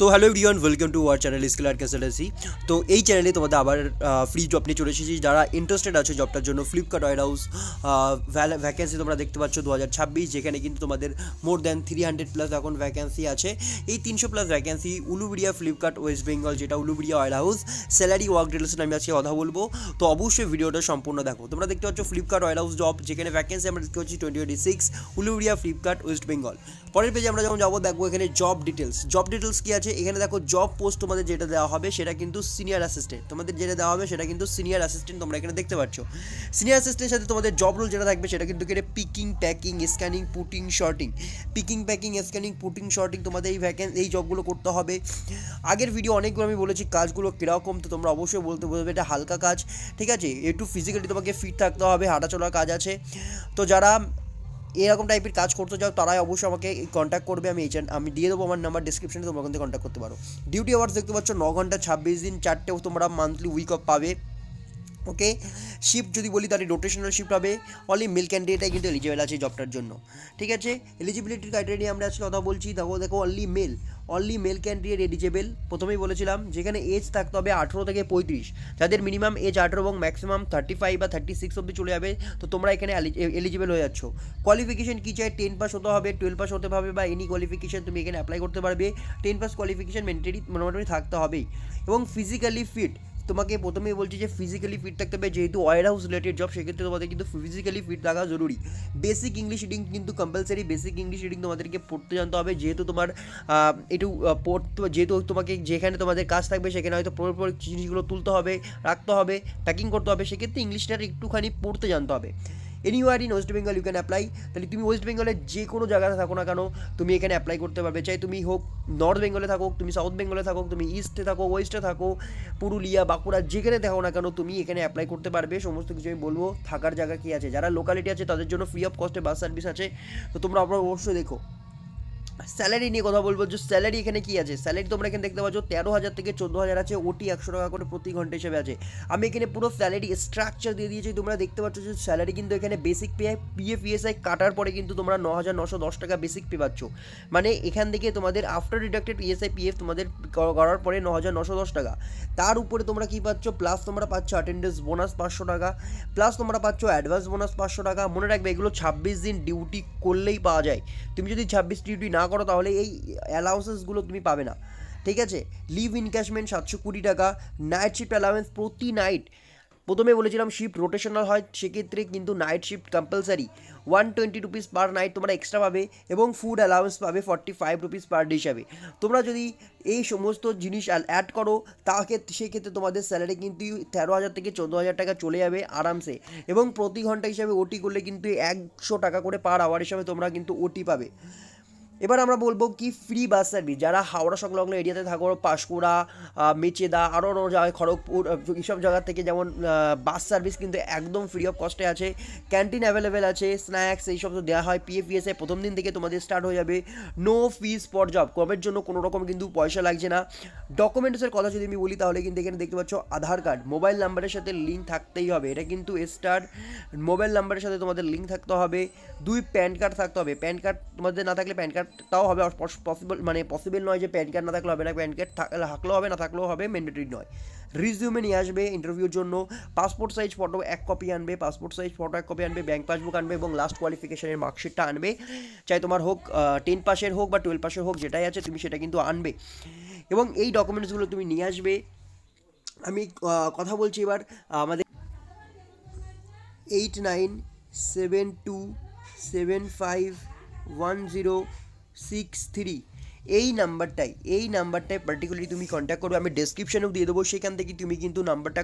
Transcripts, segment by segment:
তো hello everyone, welcome to our channel skill আর consultancy. তো এই চ্যানেলে তোমাদের আবার ফ্রি জব নিয়ে চলে এসেছি। যারা ইন্টারেস্টেড আছে জবটার জন্য, ফ্লিপকার্ট ওয়্যার হাউস ভ্যাকেন্সি তোমরা দেখতে পাচ্ছ 2026, যেখানে কিন্তু তোমাদের মোর দ্যান 300+ এখন ভ্যাকেন্সি আছে। এই 300+ ভ্যাকেন্সি উলুবেড়িয়া ফ্লিপকার্ট ওয়েস্ট বেঙ্গল, যেটা Uluberia warehouse. Salary work details আমি আজকে কথা বলবো, তো অবশ্যই ভিডিওটা সম্পূর্ণ দেখো। তোমরা দেখতে পাচ্ছ ফ্লিপকার্ট ওয়্যার হাউস জব, যেখানে ভ্যাকেন্সি আমরা দেখতে পাচ্ছি 2026 উলুবেড়িয়া ফ্লিপকার্ট ওয়েস্ট বেঙ্গল। পরের পেজে আমরা যখন যাবো দেখবো এখানে জব ডিটেলস কী আছে। এখানে দেখো জব পোস্ট তোমাদের যেটা দেওয়া হবে সেটা কিন্তু সিনিয়র অ্যাসিস্ট্যান্ট, তোমাদের যেটা দেওয়া হবে সেটা কিন্তু সিনিয়র অ্যাসিস্ট্যান্ট। তোমরা এখানে দেখতে পাচ্ছ সিনিয়র অ্যাসিস্ট্যান্টের সাথে তোমাদের জব রোল যেটা থাকবে সেটা কিন্তু এখানে picking, packing, scanning, putting, sorting. Picking, packing, scanning, putting, sorting তোমাদের এই জবগুলো করতে হবে। আগের ভিডিও অনেকগুলো আমি বলেছি কাজগুলো কীরকম, তো তোমরা অবশ্যই বলবে এটা হালকা কাজ, ঠিক আছে। একটু ফিজিক্যালি তোমাকে ফিট থাকতে হবে, হাঁটাচলার কাজ আছে। তো যারা এরকম টাইপের কাজ করতে চাও তারাই অবশ্যই আমাকে কন্ট্যাক্ট করবে। আমি দিয়ে দেবো আমার নাম্বার ডিসক্রিপশনে, তোমরা ওখান থেকে কন্ট্যাক্ট করতে পারো। ডিউটি আওয়ার্স দেখতে পাচ্ছ 9 ঘন্টা 26 দিন, 4টেও তোমরা মান্থলি উইক অফ পাবে। ওকে, শিফট যদি বলি তাহলে রোটেশনাল শিফট হবে। অনলি মেল ক্যান্ডিডেটাই কিন্তু এলিজিবল আছে জবটার জন্য, ঠিক আছে। এলিজিবিলিটির ক্রাইটেরিয়া আমরা আজকে কথা বলছি। দেখো অনলি মেল ক্যান্ডিডেট এলিজিবল। প্রথমেই বলেছিলাম যেখানে এজ থাকতে হবে 18 থেকে 35, যাদের মিনিমাম এজ 18 এবং ম্যাক্সিমাম 35 বা 36 অব্দি চলে যাবে, তো তোমরা এখানে এলিজিবল হয়ে যাচ্ছ। কোয়ালিফিকেশন কী চাই? 10 পাস হতে হবে, 12 পাস হতে হবে, বা এনি কোয়ালিফিকেশন তুমি এখানে অ্যাপ্লাই করতে পারবে। 10 পাস কোয়ালিফিকেশন মেন্টালি মোটামুটি থাকতে হবেই। এবং ফিজিক্যালি ফিট, তোমাকে প্রথমেই বলছি যে ফিজিক্যালি ফিট থাকতে হবে, যেহেতু ওয়্যার হাউস রিলেটেড জব, সেক্ষেত্রে তোমাদের কিন্তু ফিজিক্যালি ফিট থাকা জরুরি। বেসিক ইংলিশ রিডিং কিন্তু কম্পালসারি, বেসিক ইংলিশ রিডিং তোমাদেরকে পড়তে জানতে হবে, যেহেতু তোমার যেহেতু তোমাকে যেখানে তোমাদের কাজ থাকবে সেখানে হয়তো পর জিনিসগুলো তুলতে হবে, রাখতে হবে, প্যাকিং করতে হবে, সেক্ষেত্রে ইংলিশটা একটুখানি পড়তে জানতে হবে। Anywhere in West Bengal you can apply. তাহলে তুমি ওয়েস্ট বেঙ্গলের যে কোনো জায়গায় থাকো না কেন তুমি এখানে অ্যাপ্লাই করতে পারবে। চাই তুমি হোক নর্থ বেঙ্গলে থাকো, তুমি সাউথ বেঙ্গলে থাকো, তুমি ইস্টে থাকো, ওয়েস্টে থাকো, পুরুলিয়া, বাঁকুড়া, যেখানে থাকো না কেন তুমি এখানে অ্যাপ্লাই করতে পারবে। সমস্ত কিছু আমি বলবো। থাকার জায়গা কী আছে, যারা লোকালিটি আছে তাদের জন্য ফ্রি অফ কস্টে বাস সার্ভিস আছে, তো তোমরা অবশ্যই দেখো। স্যালারি নিয়ে কথা বলবো, যে স্যালারি এখানে কী আছে। স্যালারি তোমরা এখানে দেখতে পাচ্ছ 13,000 থেকে 14,000 আছে, ওটি 100 টাকা করে প্রতি ঘন্টা হিসেবে আছে। আমি এখানে পুরো স্যালারি স্ট্রাকচার দিয়ে দিয়েছি, তোমরা দেখতে পাচ্ছ যে স্যালারি কিন্তু এখানে বেসিক পে, পিএফ, ইএসআই কাটার পরে কিন্তু তোমরা 9,910 টাকা বেসিক পে পাচ্ছ। মানে এখান থেকে তোমাদের আফটার ডিডাক্টেড ইএসআই, পিএফ তোমাদের করার পরে 9,910 টাকা। তার উপরে তোমরা কী পাচ্ছ, প্লাস তোমরা পাচ্ছ অ্যাটেন্ডেন্স বোনাস 500 টাকা, প্লাস তোমরা পাচ্ছ অ্যাডভান্স বোনাস 500 টাকা। মনে রাখবে এগুলো 26 দিন ডিউটি করলেই পাওয়া যায়। তুমি যদি 26 ডিউটি না করো তাহলে এই অ্যালাউন্সেসগুলো তুমি পাবে না, ঠিক আছে। লিভ ইনক্যাশমেন্ট 720 টাকা। নাইট শিফট অ্যালাউন্স প্রতি নাইট, প্রথমে বলেছিলাম শিফট রোটেশনাল হয়, সেক্ষেত্রে কিন্তু night shift compulsory. 120 rupees per night তোমরা এক্সট্রা পাবে, এবং ফুড অ্যালাউন্স পাবে 45 রুপিস পার ডে হিসাবে। তোমরা যদি এই সমস্ত জিনিস অ্যাড করো তাকে সেক্ষেত্রে তোমাদের স্যালারি কিন্তু 13,000 থেকে 14,000 টাকা চলে যাবে আরামসে। এবং প্রতি ঘন্টা হিসাবে ওটি করলে কিন্তু 100 টাকা করে পার আওয়ার হিসাবে তোমরা কিন্তু ওটি পাবে। এবার আমরা বলবো কি ফ্রি বাস সার্ভিস, যারা হাওড়া সংলগ্ন এরিয়াতে থাকো, পাঁশকুড়া, মেচেদা, আরও জায়গায়, খড়গপুর, এইসব জায়গা থেকে যেমন বাস সার্ভিস কিন্তু একদম ফ্রি অফ কস্টে আছে। ক্যান্টিন অ্যাভেলেবেল আছে, স্ন্যাক্স এইসব তো দেওয়া হয়। পিএফ প্রথম দিন থেকে তোমাদের স্টার্ট হয়ে যাবে। নো ফিস ফর জব, কবের জন্য কোনো রকম কিন্তু পয়সা লাগছে না। ডকুমেন্টসের কথা যদি আমি বলি তাহলে কিন্তু এখানে দেখতে পাচ্ছ আধার কার্ড মোবাইল নাম্বারের সাথে লিঙ্ক থাকতেই হবে, এটা কিন্তু স্টার মোবাইল নাম্বারের সাথে তোমাদের লিঙ্ক থাকতে হবে। 2 প্যান কার্ড থাকতে হবে, প্যান কার্ড তোমাদের না থাকলে প্যান কার্ডটাও হবে পসিবল নয় যে প্যান কার্ড না থাকলে হবে না, প্যান কার্ড থাকলেও হবে, না থাকলেও হবে, ম্যান্ডেটরি নয়। রিজিউমে নিয়ে আসবে ইন্টারভিউর জন্য। পাসপোর্ট সাইজ ফটো 1 কপি আনবে, ব্যাঙ্ক পাসবুক আনবে, এবং লাস্ট কোয়ালিফিকেশনের মার্কশিটটা আনবে। চাই তোমার হোক 10 পাসের হোক বা 12 পাসের হোক, যেটাই আছে তুমি সেটা কিন্তু আনবে, এবং এই ডকুমেন্টসগুলো তুমি নিয়ে আসবে। আমি কথা বলছি এবার আমাদের 8972751063 এই নাম্বারটায় পার্টিকুলারলি তুমি কন্ট্যাক্ট করবে। আমি ডেসক্রিপশনেও দিয়ে দেবো, সেখান থেকে তুমি কিন্তু নাম্বারটা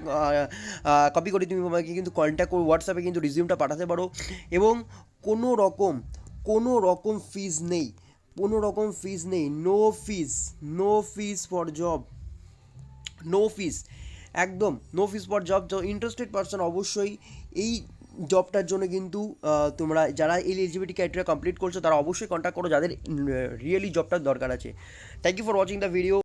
কপি করে তুমি আমাকে কিন্তু কন্ট্যাক্ট করো, হোয়াটসঅ্যাপে কিন্তু রিজিউমটা পাঠাতে পারো। এবং কোনো রকম ফিজ নেই, নো ফিজ ফর জব, একদম নো ফিজ ফর জব। তো ইন্টারেস্টেড পারসন অবশ্যই এই জবটার জন্য কিন্তু তোমরা যারা এলিজিবিলিটি ক্রাইটেরিয়া কমপ্লিট করছো তারা অবশ্যই কন্ট্যাক্ট করো, যাদের রিয়েলি জবটার দরকার আছে। Thank you for watching the video.